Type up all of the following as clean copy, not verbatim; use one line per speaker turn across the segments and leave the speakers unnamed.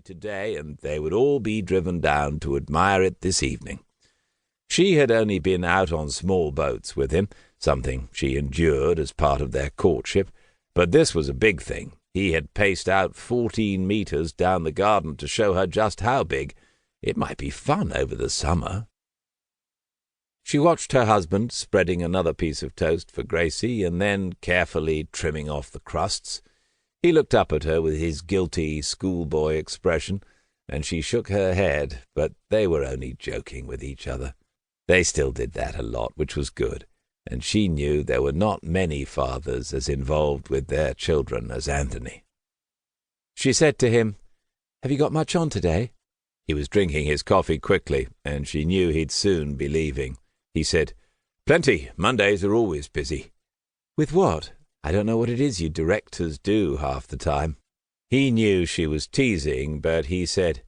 today, and they would all be driven down to admire it this evening. She had only been out on small boats with him, something she endured as part of their courtship, but this was a big thing. He had paced out 14 meters down the garden to show her just how big. It might be fun over the summer. She watched her husband spreading another piece of toast for Gracie and then carefully trimming off the crusts. He looked up at her with his guilty schoolboy expression, and she shook her head, but they were only joking with each other. They still did that a lot, which was good, and she knew there were not many fathers as involved with their children as Anthony. She said to him, "Have you got much on today?" He was drinking his coffee quickly, and she knew he'd soon be leaving. He said, "Plenty. Mondays are always busy." "With what? I don't know what it is you directors do half the time." He knew she was teasing, but he said,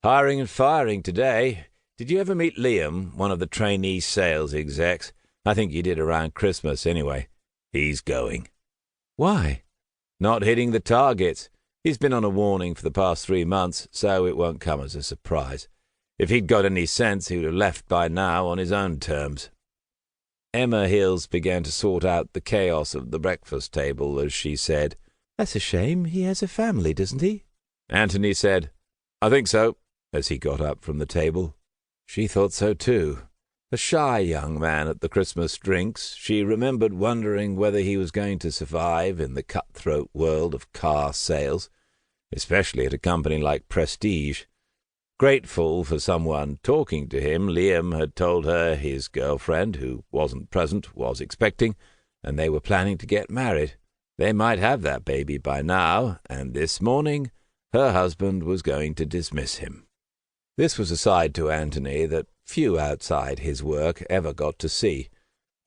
"Hiring and firing today. Did you ever meet Liam, one of the trainee sales execs? I think you did around Christmas anyway. He's going." "Why?" "Not hitting the targets. He's been on a warning for the past 3 months, so it won't come as a surprise. If he'd got any sense, he would have left by now on his own terms." Emma Hills began to sort out the chaos of the breakfast table as she said, "That's a shame. He has a family, doesn't he?" Anthony said, "I think so," as he got up from the table. She thought so too. A shy young man at the Christmas drinks, she remembered wondering whether he was going to survive in the cutthroat world of car sales, especially at a company like Prestige. Grateful for someone talking to him, Liam had told her his girlfriend, who wasn't present, was expecting, and they were planning to get married. They might have that baby by now, and this morning her husband was going to dismiss him. This was a side to Anthony that few outside his work ever got to see.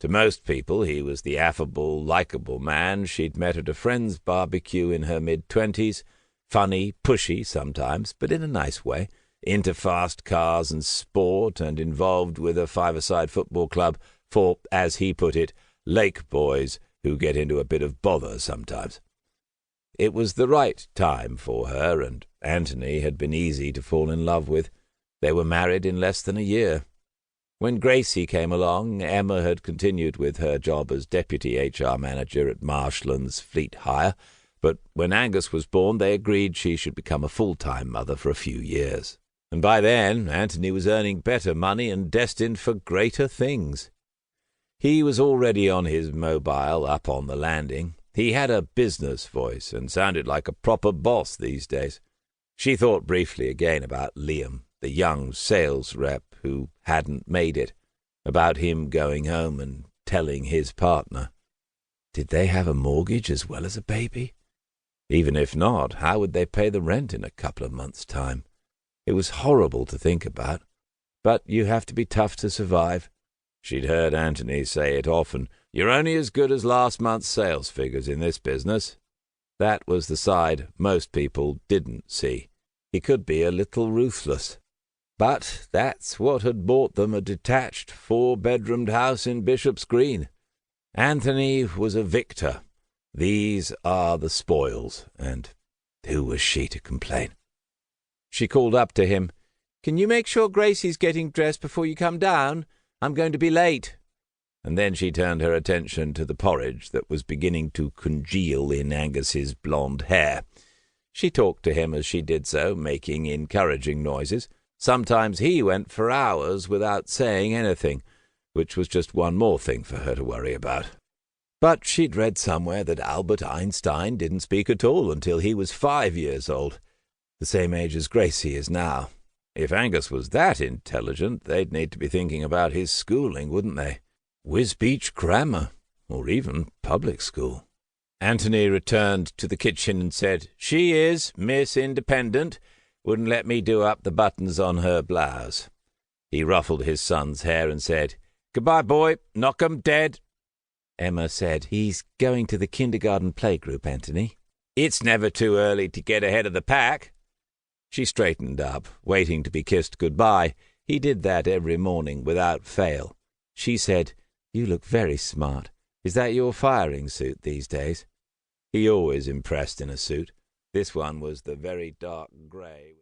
To most people he was the affable, likable man she'd met at a friend's barbecue in her mid-20s, funny, pushy sometimes, but in a nice way, into fast cars and sport, and involved with a five-a-side football club for, as he put it, lake boys who get into a bit of bother sometimes. It was the right time for her, and Anthony had been easy to fall in love with. They were married in less than a year. When Gracie came along, Emma had continued with her job as deputy HR manager at Marshland's Fleet Hire, but when Angus was born, they agreed she should become a full-time mother for a few years. And by then, Anthony was earning better money and destined for greater things. He was already on his mobile up on the landing. He had a business voice and sounded like a proper boss these days. She thought briefly again about Liam, the young sales rep who hadn't made it, about him going home and telling his partner. Did they have a mortgage as well as a baby? Even if not, how would they pay the rent in a couple of months' time? It was horrible to think about, but you have to be tough to survive. She'd heard Anthony say it often, "You're only as good as last month's sales figures in this business." That was the side most people didn't see. He could be a little ruthless. But that's what had bought them a detached 4-bedroomed house in Bishop's Green. Anthony was a victor. These are the spoils, and who was she to complain? She called up to him, "Can you make sure Gracie's getting dressed before you come down? I'm going to be late." And then she turned her attention to the porridge that was beginning to congeal in Angus's blonde hair. She talked to him as she did so, making encouraging noises. Sometimes he went for hours without saying anything, which was just one more thing for her to worry about. But she'd read somewhere that Albert Einstein didn't speak at all until he was 5 years old, the same age as Gracie is now. If Angus was that intelligent, they'd need to be thinking about his schooling, wouldn't they? Wisbech grammar, or even public school. Anthony returned to the kitchen and said, "She is Miss Independent. Wouldn't let me do up the buttons on her blouse." He ruffled his son's hair and said, "Goodbye, boy. Knock 'em dead." Emma said, "He's going to the kindergarten playgroup, Anthony." "It's never too early to get ahead of the pack." She straightened up, waiting to be kissed goodbye. He did that every morning without fail. She said, "You look very smart. Is that your firing suit these days?" He always impressed in a suit. This one was the very dark grey.